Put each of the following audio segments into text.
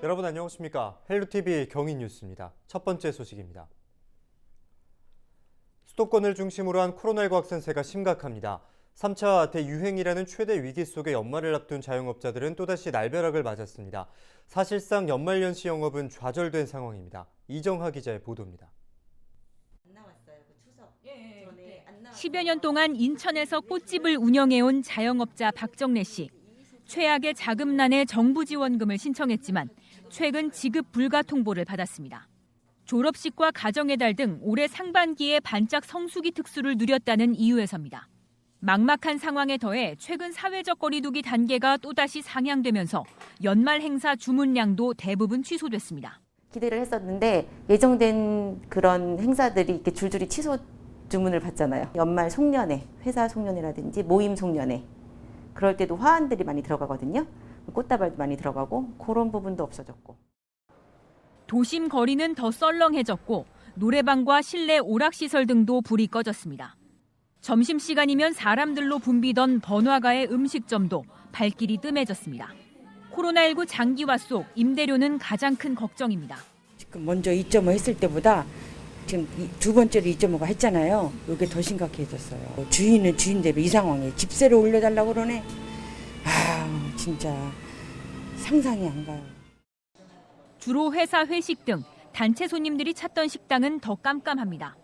여러분 안녕하십니까? 헬로티비 경인뉴스입니다. 첫 번째 소식입니다. 수도권을 중심으로 한 코로나19 확산세가 심각합니다. 3차 대유행이라는 최대 위기 속에 연말을 앞둔 자영업자들은 또다시 날벼락을 맞았습니다. 사실상 연말연시 영업은 좌절된 상황입니다. 이정하 기자의 보도입니다. 10여 년 동안 인천에서 꽃집을 운영해온 자영업자 박정래 씨. 최악의 자금난에 정부 지원금을 신청했지만 최근 지급 불가 통보를 받았습니다. 졸업식과 가정의 달 등 올해 상반기에 반짝 성수기 특수를 누렸다는 이유에서입니다. 막막한 상황에 더해 최근 사회적 거리두기 단계가 또다시 상향되면서 연말 행사 주문량도 대부분 취소됐습니다. 기대를 했었는데 예정된 그런 행사들이 이렇게 줄줄이 취소 주문을 받잖아요. 연말 송년회, 회사 송년회라든지 모임 송년회. 그럴 때도 화환들이 많이 들어가거든요. 꽃다발도 많이 들어가고 그런 부분도 없어졌고. 도심 거리는 더 썰렁해졌고 노래방과 실내 오락시설 등도 불이 꺼졌습니다. 점심시간이면 사람들로 붐비던 번화가의 음식점도 발길이 뜸해졌습니다. 코로나19 장기화 속 임대료는 가장 큰 걱정입니다. 지금 먼저 2.5 했을 때보다 지금 두 번째로 2.5가 했잖아요. 이게 더 심각해졌어요. 주인은 주인대로 이 상황에 집세를 올려달라고 그러네. 진짜 상상이 안 가요. 주로 회사 회식 등 단체 손님들이 찾던 식당은 더 깜깜합니다.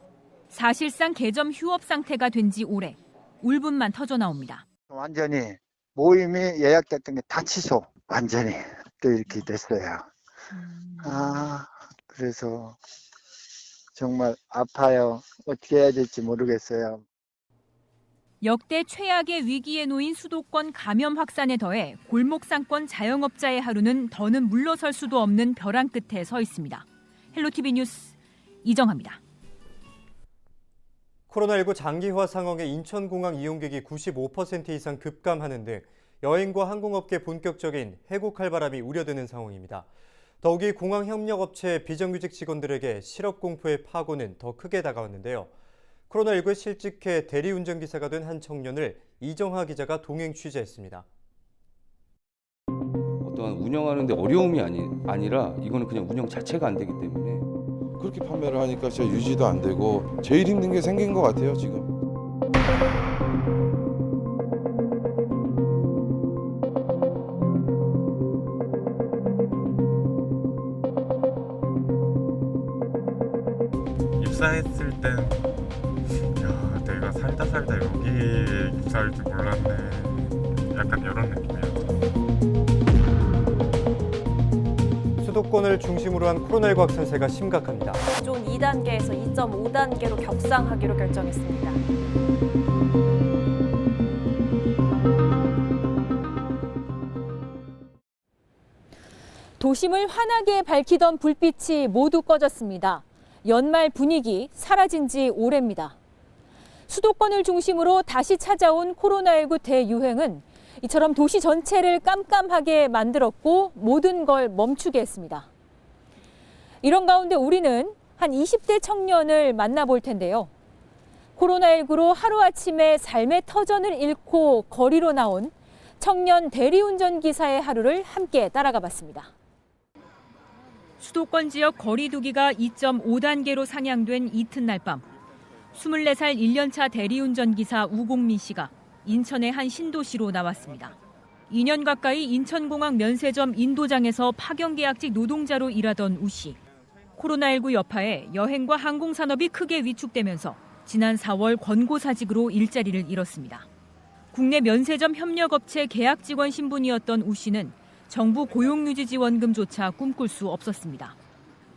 사실상 개점 휴업 상태가 된 지 오래. 울분만 터져 나옵니다. 완전히 모임이 예약됐던 게 다 취소. 완전히 또 이렇게 됐어요. 그래서 정말 아파요. 어떻게 해야 될지 모르겠어요. 역대 최악의 위기에 놓인 수도권 감염 확산에 더해 골목 상권 자영업자의 하루는 더는 물러설 수도 없는 벼랑 끝에 서 있습니다. 헬로티비 뉴스 이정하입니다. 코로나19 장기화 상황에 인천공항 이용객이 95% 이상 급감하는 등 여행과 항공업계 본격적인 회복할 바람이 우려되는 상황입니다. 더욱이 공항 협력업체 비정규직 직원들에게 실업 공포의 파고는 더 크게 다가왔는데요. 코로나19에 실직해 대리운전기사가 된 한 청년을 이정하 기자가 동행 취재했습니다. 어떠한 운영하는데 어려움이 아니라 이거는 그냥 운영 자체가 안 되기 때문에 그렇게 판매를 하니까 진짜 유지도 안 되고 제일 힘든 게 생긴 것 같아요, 지금. 입사했을 땐 내가 살다 여기에 입사할 줄 몰랐네. 약간 이런 느낌이었죠. 수도권을 중심으로 한 코로나19 확산세가 심각합니다. 기존 2단계에서 2.5단계로 격상하기로 결정했습니다. 도심을 환하게 밝히던 불빛이 모두 꺼졌습니다. 연말 분위기 사라진 지 오래입니다. 수도권을 중심으로 다시 찾아온 코로나19 대유행은 이처럼 도시 전체를 깜깜하게 만들었고 모든 걸 멈추게 했습니다. 이런 가운데 우리는 한 20대 청년을 만나볼 텐데요. 코로나19로 하루아침에 삶의 터전을 잃고 거리로 나온 청년 대리운전 기사의 하루를 함께 따라가 봤습니다. 수도권 지역 거리두기가 2.5단계로 상향된 이튿날 밤 24살 1년차 대리운전기사 우공민 씨가 인천의 한 신도시로 나왔습니다. 2년 가까이 인천공항 면세점 인도장에서 파견계약직 노동자로 일하던 우 씨. 코로나19 여파에 여행과 항공산업이 크게 위축되면서 지난 4월 권고사직으로 일자리를 잃었습니다. 국내 면세점 협력업체 계약 직원 신분이었던 우 씨는 정부 고용유지 지원금조차 꿈꿀 수 없었습니다.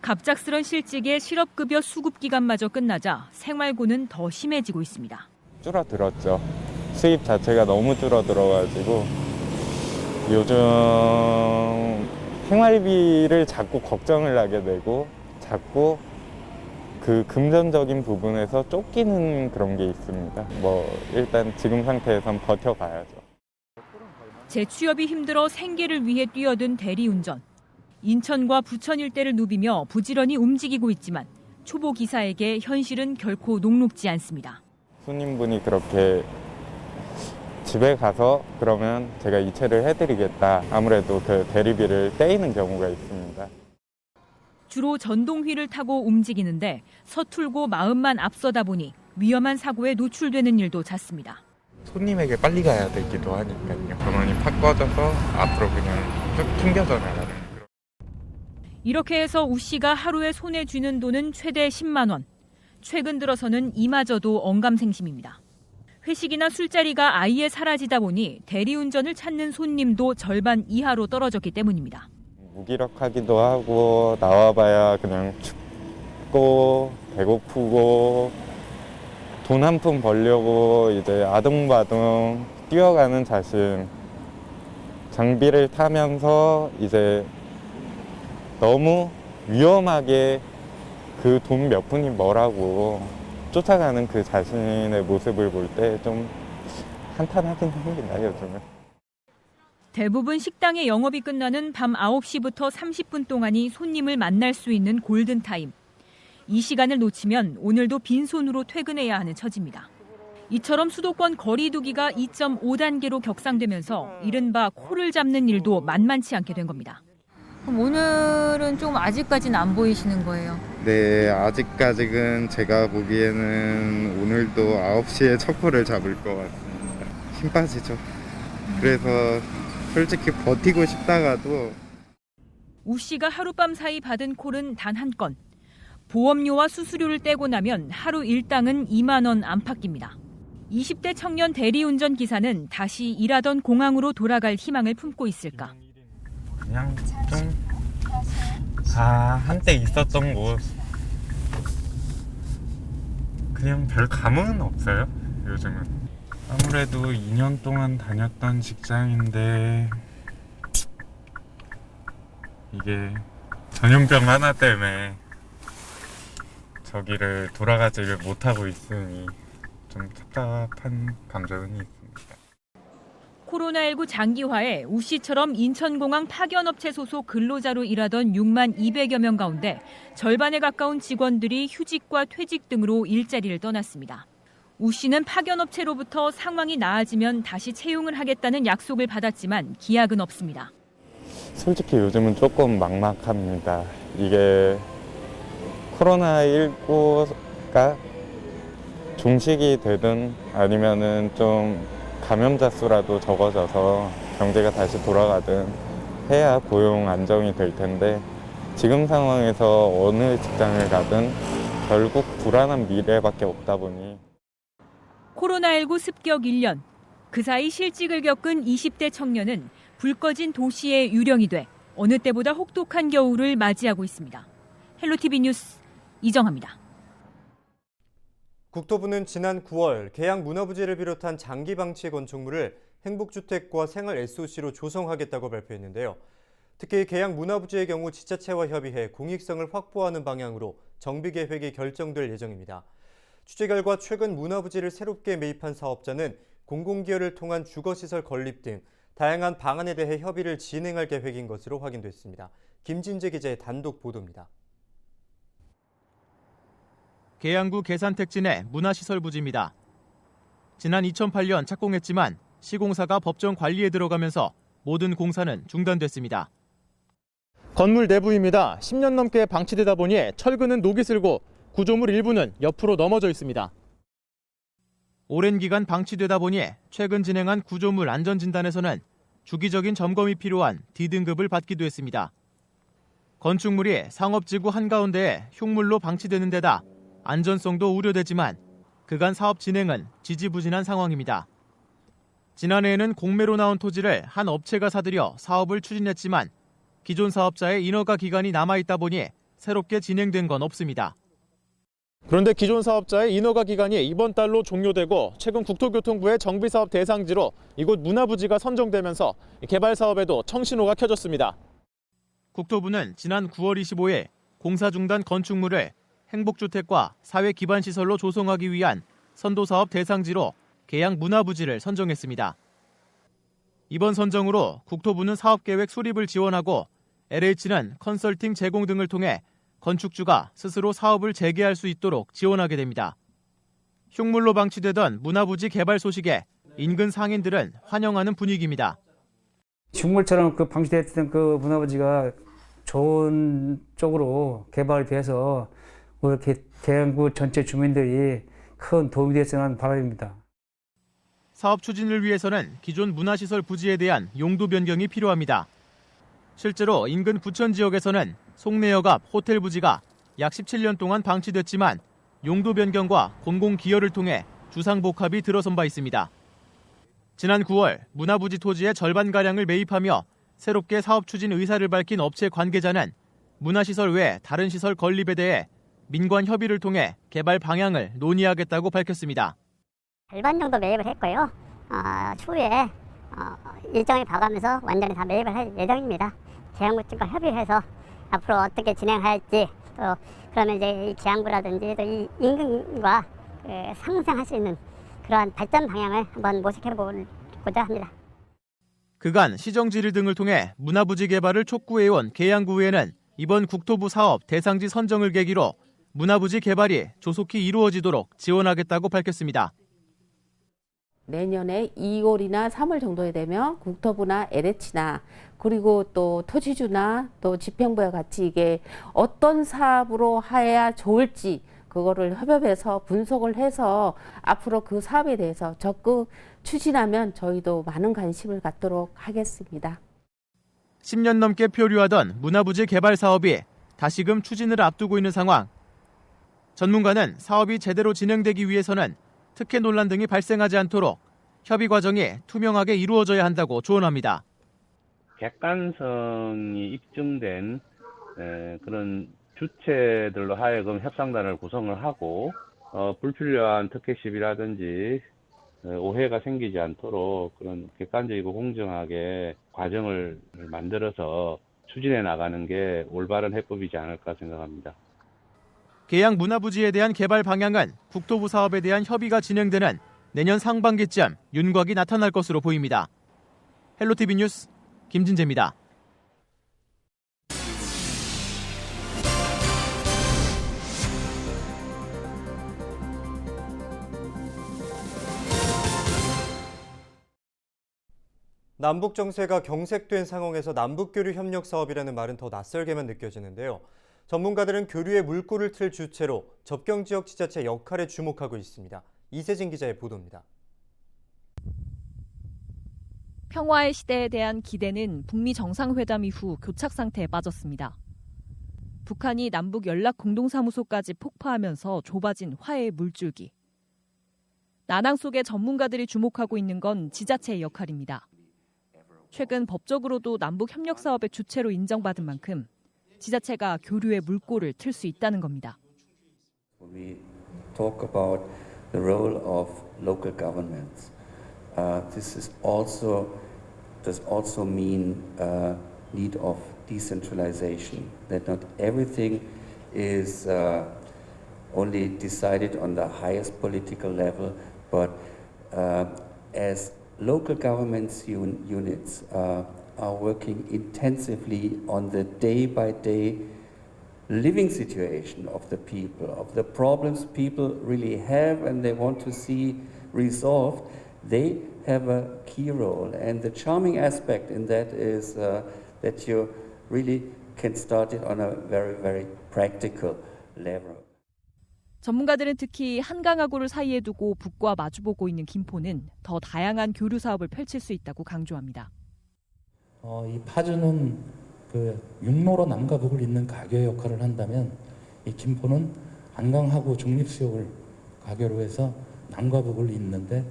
갑작스런 실직에 실업급여 수급 기간마저 끝나자 생활고는 더 심해지고 있습니다. 줄어들었죠. 수입 자체가 너무 줄어들어가지고 요즘 생활비를 자꾸 걱정을 하게 되고 자꾸 그 금전적인 부분에서 쫓기는 그런 게 있습니다. 일단 지금 상태에선 버텨봐야죠. 재취업이 힘들어 생계를 위해 뛰어든 대리운전. 인천과 부천 일대를 누비며 부지런히 움직이고 있지만 초보 기사에게 현실은 결코 녹록지 않습니다. 손님분이 그렇게 집에 가서 그러면 제가 이체를 해드리겠다. 아무래도 그 대리비를 떼이는 경우가 있습니다. 주로 전동휠을 타고 움직이는데 서툴고 마음만 앞서다 보니 위험한 사고에 노출되는 일도 잦습니다. 손님에게 빨리 가야 되기도 하니까요. 전원이 팍 꺼져서 앞으로 그냥 쭉 튕겨져 나가는 그런. 이렇게 해서 우 씨가 하루에 손에 쥐는 돈은 최대 10만 원. 최근 들어서는 이마저도 언감생심입니다. 회식이나 술자리가 아예 사라지다 보니 대리운전을 찾는 손님도 절반 이하로 떨어졌기 때문입니다. 무기력하기도 하고 나와봐야 그냥 춥고 배고프고 돈 한 푼 벌려고 이제 아둥바둥 뛰어가는 자신, 장비를 타면서 이제 너무 위험하게 그 돈 몇 푼이 뭐라고 쫓아가는 그 자신의 모습을 볼 때 좀 한탄하긴 합니다, 요즘은. 대부분 식당의 영업이 끝나는 밤 9시부터 30분 동안이 손님을 만날 수 있는 골든타임. 이 시간을 놓치면 오늘도 빈손으로 퇴근해야 하는 처지입니다. 이처럼 수도권 거리두기가 2.5단계로 격상되면서 이른바 코를 잡는 일도 만만치 않게 된 겁니다. 그럼 오늘은 좀 아직까지는 안 보이시는 거예요? 네, 아직까지는 제가 보기에는 오늘도 9시에 첫 코를 잡을 것 같습니다. 힘 빠지죠. 그래서 솔직히 버티고 싶다가도 우 씨가 하룻밤 사이 받은 콜은 단 한 건. 보험료와 수수료를 떼고 나면 하루 일당은 2만 원 안팎입니다. 20대 청년 대리운전 기사는 다시 일하던 공항으로 돌아갈 희망을 품고 있을까? 그냥 좀 한때 있었던 곳 그냥 별 감흥은 없어요. 요즘은 아무래도 2년 동안 다녔던 직장인데 이게 전염병 하나 때문에 저기를 돌아가지를 못하고 있으니 좀 답답한 감정이 있습니다. 코로나19 장기화에 우 씨처럼 인천공항 파견업체 소속 근로자로 일하던 6만 200여 명 가운데 절반에 가까운 직원들이 휴직과 퇴직 등으로 일자리를 떠났습니다. 우 씨는 파견업체로부터 상황이 나아지면 다시 채용을 하겠다는 약속을 받았지만 기약은 없습니다. 솔직히 요즘은 조금 막막합니다. 이게 코로나19가 종식이 되든 아니면은 좀 감염자 수라도 적어져서 경제가 다시 돌아가든 해야 고용 안정이 될 텐데 지금 상황에서 어느 직장을 가든 결국 불안한 미래밖에 없다 보니 코로나19 습격 1년. 그 사이 실직을 겪은 20대 청년은 불 꺼진 도시의 유령이 돼 어느 때보다 혹독한 겨울을 맞이하고 있습니다. 헬로티비 뉴스 이정아입니다. 국토부는 지난 9월 계양 문화부지를 비롯한 장기 방치 건축물을 행복주택과 생활 SOC로 조성하겠다고 발표했는데요. 특히 계양 문화부지의 경우 지자체와 협의해 공익성을 확보하는 방향으로 정비 계획이 결정될 예정입니다. 취재 결과 최근 문화부지를 새롭게 매입한 사업자는 공공기여를 통한 주거시설 건립 등 다양한 방안에 대해 협의를 진행할 계획인 것으로 확인됐습니다. 김진재 기자의 단독 보도입니다. 계양구 계산택지 내 문화시설 부지입니다. 지난 2008년 착공했지만 시공사가 법정 관리에 들어가면서 모든 공사는 중단됐습니다. 건물 내부입니다. 10년 넘게 방치되다 보니 철근은 녹이 슬고 구조물 일부는 옆으로 넘어져 있습니다. 오랜 기간 방치되다 보니 최근 진행한 구조물 안전진단에서는 주기적인 점검이 필요한 D등급을 받기도 했습니다. 건축물이 상업지구 한가운데에 흉물로 방치되는 데다 안전성도 우려되지만 그간 사업 진행은 지지부진한 상황입니다. 지난해에는 공매로 나온 토지를 한 업체가 사들여 사업을 추진했지만 기존 사업자의 인허가 기간이 남아있다 보니 새롭게 진행된 건 없습니다. 그런데 기존 사업자의 인허가 기간이 이번 달로 종료되고 최근 국토교통부의 정비사업 대상지로 이곳 문화부지가 선정되면서 개발 사업에도 청신호가 켜졌습니다. 국토부는 지난 9월 25일 공사 중단 건축물을 행복주택과 사회기반시설로 조성하기 위한 선도사업 대상지로 계양 문화부지를 선정했습니다. 이번 선정으로 국토부는 사업계획 수립을 지원하고 LH는 컨설팅 제공 등을 통해 건축주가 스스로 사업을 재개할 수 있도록 지원하게 됩니다. 흉물로 방치되던 문화부지 개발 소식에 인근 상인들은 환영하는 분위기입니다. 흉물처럼 방치됐던 그 문화부지가 좋은 쪽으로 개발돼서 이렇게 계양구 전체 주민들이 큰 도움이 됐으면 하는 바람입니다. 사업 추진을 위해서는 기존 문화시설 부지에 대한 용도 변경이 필요합니다. 실제로 인근 부천 지역에서는 송내역 앞 호텔 부지가 약 17년 동안 방치됐지만 용도 변경과 공공기여를 통해 주상복합이 들어선 바 있습니다. 지난 9월 문화부지 토지의 절반가량을 매입하며 새롭게 사업 추진 의사를 밝힌 업체 관계자는 문화시설 외 다른 시설 건립에 대해 민관 협의를 통해 개발 방향을 논의하겠다고 밝혔습니다. 절반 정도 매입을 했고요. 추후에 일정을 봐가면서 완전히 다 매입을 할 예정입니다. 계양구 측과 협의해서 앞으로 어떻게 진행할지 또 그러면 이제 이 계양구라든지 또 이 인근과 상생할 수 있는 그러한 발전 방향을 한번 모색해보고자 합니다. 그간 시정 질의 등을 통해 문화부지 개발을 촉구해온 계양구에는 이번 국토부 사업 대상지 선정을 계기로 문화부지 개발이 조속히 이루어지도록 지원하겠다고 밝혔습니다. 내년에 2월이나 3월 정도에 되면 국토부나 LH나 그리고 또 토지주나 또 집행부와 같이 이게 어떤 사업으로 해야 좋을지 그거를 협업해서 분석을 해서 앞으로 그 사업에 대해서 적극 추진하면 저희도 많은 관심을 갖도록 하겠습니다. 10년 넘게 표류하던 문화부지 개발 사업이 다시금 추진을 앞두고 있는 상황. 전문가는 사업이 제대로 진행되기 위해서는 특혜 논란 등이 발생하지 않도록 협의 과정이 투명하게 이루어져야 한다고 조언합니다. 객관성이 입증된 그런 주체들로 하여금 협상단을 구성을 하고 불필요한 특혜 시비라든지 오해가 생기지 않도록 그런 객관적이고 공정하게 과정을 만들어서 추진해 나가는 게 올바른 해법이지 않을까 생각합니다. 계양 문화부지에 대한 개발 방향은 국토부 사업에 대한 협의가 진행되는 내년 상반기쯤 윤곽이 나타날 것으로 보입니다. 헬로티비 뉴스 김진재입니다. 남북 정세가 경색된 상황에서 남북교류 협력 사업이라는 말은 더 낯설게만 느껴지는데요. 전문가들은 교류의 물꼬를 틀 주체로 접경 지역 지자체 역할에 주목하고 있습니다. 이세진 기자의 보도입니다. 평화의 시대에 대한 기대는 북미 정상회담 이후 교착 상태에 빠졌습니다. 북한이 남북 연락 공동사무소까지 폭파하면서 좁아진 화해의 물줄기. 난항 속에 전문가들이 주목하고 있는 건 지자체의 역할입니다. 최근 법적으로도 남북 협력 사업의 주체로 인정받은 만큼 지자체가 교류의 물꼬를 틀 수 있다는 겁니다. We talk about the role of local governments. This does also mean need of decentralization. That not everything is only decided on the highest political level, but as local governments units are working intensively on the day-by-day living situation of the people, of the problems people really have and they want to see resolved, they have a key role. And the charming aspect in that is that you really can start it on a very, very practical level. 전문가들은 특히 한강하구를 사이에 두고 북과 마주보고 있는 김포는 더 다양한 교류 사업을 펼칠 수 있다고 강조합니다. 이 파주는 그 육로로 남과 북을 잇는 가교 역할을 한다면 이 김포는 한강하구 중립수역을 가교로 해서 남과 북을 잇는데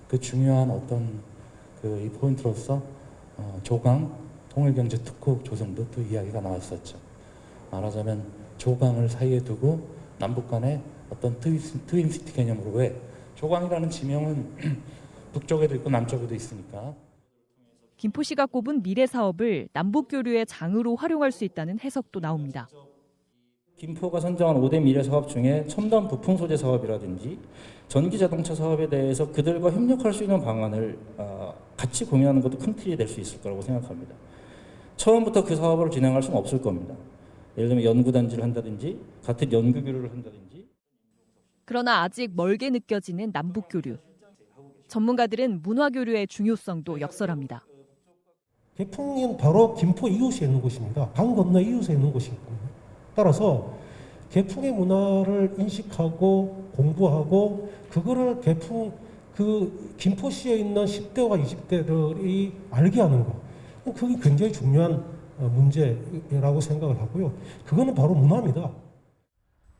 그 중요한 어떤 이 포인트로서 조강 통일경제특구 조성도 또 이야기가 나왔었죠. 말하자면 조강을 사이에 두고 남북 간의 어떤 트윈시티 개념으로 왜 조강이라는 지명은 북쪽에도 있고 남쪽에도 있으니까. 김포시가 꼽은 미래 사업을 남북 교류의 장으로 활용할 수 있다는 해석도 나옵니다. 김포가 선정한 5대 미래 사업 중에 첨단 부품 소재 사업이라든지 전기 자동차 사업에 대해서 그들과 협력할 수 있는 방안을 같이 고민하는 것도 큰 틀이 될 수 있을 거라고 생각합니다. 처음부터 그 사업을 진행할 수는 없을 겁니다. 예를 들면 연구단지를 한다든지 같은 연구교류를 한다든지. 그러나 아직 멀게 느껴지는 남북 교류. 전문가들은 문화 교류의 중요성도 역설합니다. 개풍은 바로 김포 이웃에 있는 곳입니다. 강 건너 이웃에 있는 곳이거든요. 따라서 개풍의 문화를 인식하고 공부하고 그거를 김포시에 있는 10대와 20대들이 알게 하는 거. 그게 굉장히 중요한 문제라고 생각을 하고요. 그거는 바로 문화입니다.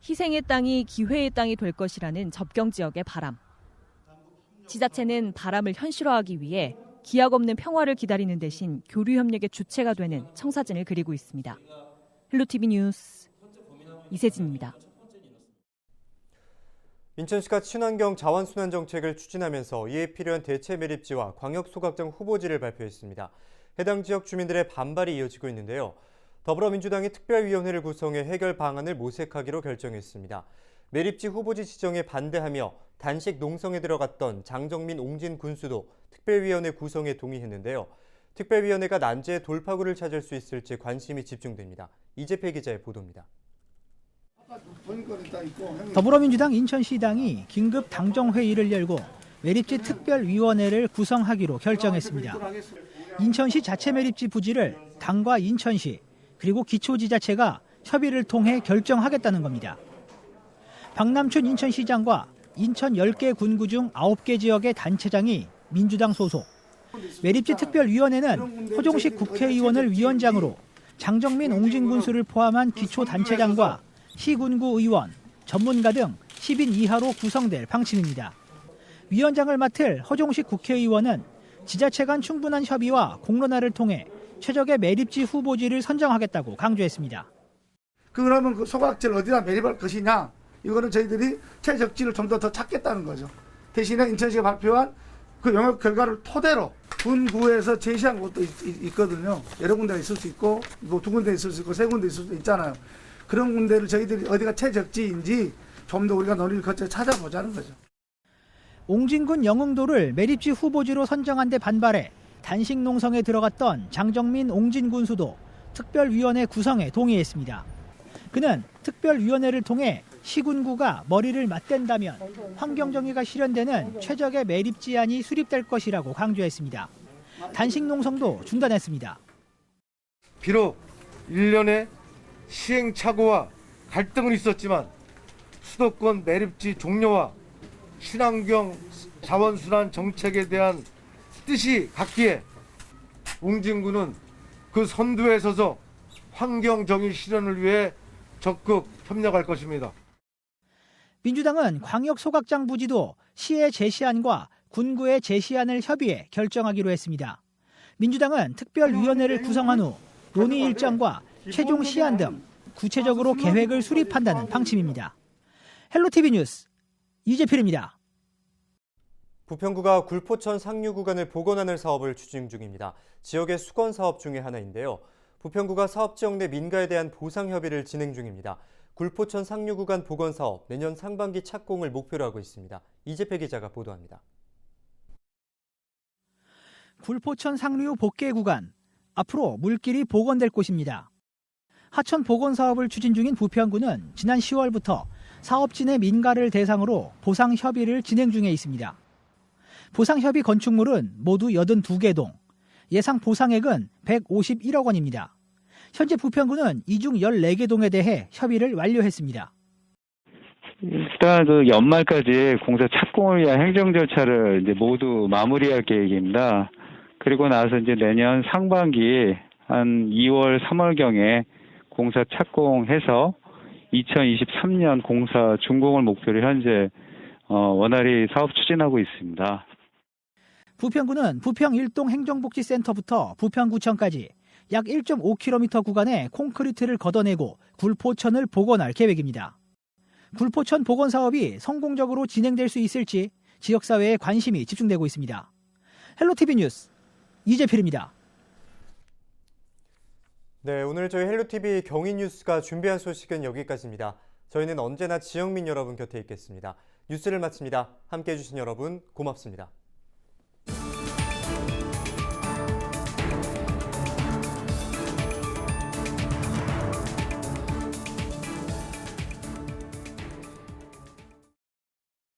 희생의 땅이 기회의 땅이 될 것이라는 접경 지역의 바람. 지자체는 바람을 현실화하기 위해 기약 없는 평화를 기다리는 대신 교류 협력의 주체가 되는 청사진을 그리고 있습니다. 헬로티비 뉴스 이세진입니다. 인천시가 친환경 자원순환 정책을 추진하면서 이에 필요한 대체 매립지와 광역소각장 후보지를 발표했습니다. 해당 지역 주민들의 반발이 이어지고 있는데요. 더불어민주당이 특별위원회를 구성해 해결 방안을 모색하기로 결정했습니다. 매립지 후보지 지정에 반대하며 단식 농성에 들어갔던 장정민 옹진 군수도 특별위원회 구성에 동의했는데요. 특별위원회가 난제의 돌파구를 찾을 수 있을지 관심이 집중됩니다. 이재필 기자의 보도입니다. 더불어민주당 인천시당이 긴급 당정회의를 열고 매립지 특별위원회를 구성하기로 결정했습니다. 인천시 자체 매립지 부지를 당과 인천시 그리고 기초지자체가 협의를 통해 결정하겠다는 겁니다. 박남춘 인천시장과 인천 10개 군구 중 9개 지역의 단체장이 민주당 소속. 매립지 특별위원회는 호종식 국회의원을 위원장으로 장정민 옹진 군수를 포함한 기초단체장과 시군구 의원, 전문가 등 10인 이하로 구성될 방침입니다. 위원장을 맡을 허종식 국회의원은 지자체 간 충분한 협의와 공론화를 통해 최적의 매립지 후보지를 선정하겠다고 강조했습니다. 그러면 그 소각지를 어디다 매립할 것이냐, 이거는 저희들이 최적지를 좀 더 찾겠다는 거죠. 대신에 인천시가 발표한 그 영역 결과를 토대로 군구에서 제시한 곳도 있거든요. 여러 군데가 있을 수 있고, 뭐 2군데 있을 수 있고, 3군데 있을 수도 있잖아요. 그런 군데를 저희들이 어디가 최적지인지 좀 더 우리가 논의를 거쳐 찾아보자는 거죠. 옹진군 영흥도를 매립지 후보지로 선정한 데 반발해 단식 농성에 들어갔던 장정민 옹진 군수도 특별위원회 구성에 동의했습니다. 그는 특별위원회를 통해 시군구가 머리를 맞댄다면 환경정의가 실현되는 최적의 매립지안이 수립될 것이라고 강조했습니다. 단식 농성도 중단했습니다. 비록 일련의 시행착오와 갈등은 있었지만 수도권 매립지 종료와 친환경 자원순환 정책에 대한 뜻이 같기에 옹진군은 그 선두에 서서 환경정의 실현을 위해 적극 협력할 것입니다. 민주당은 광역소각장 부지도 시의 제시안과 군구의 제시안을 협의해 결정하기로 했습니다. 민주당은 특별위원회를 구성한 후 논의 일정과 최종 시안 등 구체적으로 계획을 수립한다는 방침입니다. 헬로티비 뉴스 이재필입니다. 부평구가 굴포천 상류 구간을 복원하는 사업을 추진 중입니다. 지역의 수건 사업 중에 하나인데요. 부평구가 사업 지역 내 민가에 대한 보상 협의를 진행 중입니다. 굴포천 상류 구간 복원 사업 내년 상반기 착공을 목표로 하고 있습니다. 이재필 기자가 보도합니다. 굴포천 상류 복개 구간, 앞으로 물길이 복원될 곳입니다. 하천 복원 사업을 추진 중인 부평구는 지난 10월부터 사업지 내 민가를 대상으로 보상 협의를 진행 중에 있습니다. 보상 협의 건축물은 모두 82개 동, 예상 보상액은 151억 원입니다. 현재 부평구는 이 중 14개 동에 대해 협의를 완료했습니다. 일단 연말까지 공사 착공을 위한 행정 절차를 이제 모두 마무리할 계획입니다. 그리고 나서 이제 내년 상반기 한 2월, 3월경에 공사 착공해서 2023년 공사 준공을 목표로 현재 원활히 사업 추진하고 있습니다. 부평구는 부평 1동 행정복지센터부터 부평구청까지 약 1.5km 구간에 콘크리트를 걷어내고 굴포천을 복원할 계획입니다. 굴포천 복원 사업이 성공적으로 진행될 수 있을지 지역사회에 관심이 집중되고 있습니다. 헬로티비 뉴스 이재필입니다. 네, 오늘 저희 헬로티비 경위뉴스가 준비한 소식은 여기까지입니다. 저희는 언제나 지역민 여러분 곁에 있겠습니다. 뉴스를 마칩니다. 함께해 주신 여러분 고맙습니다.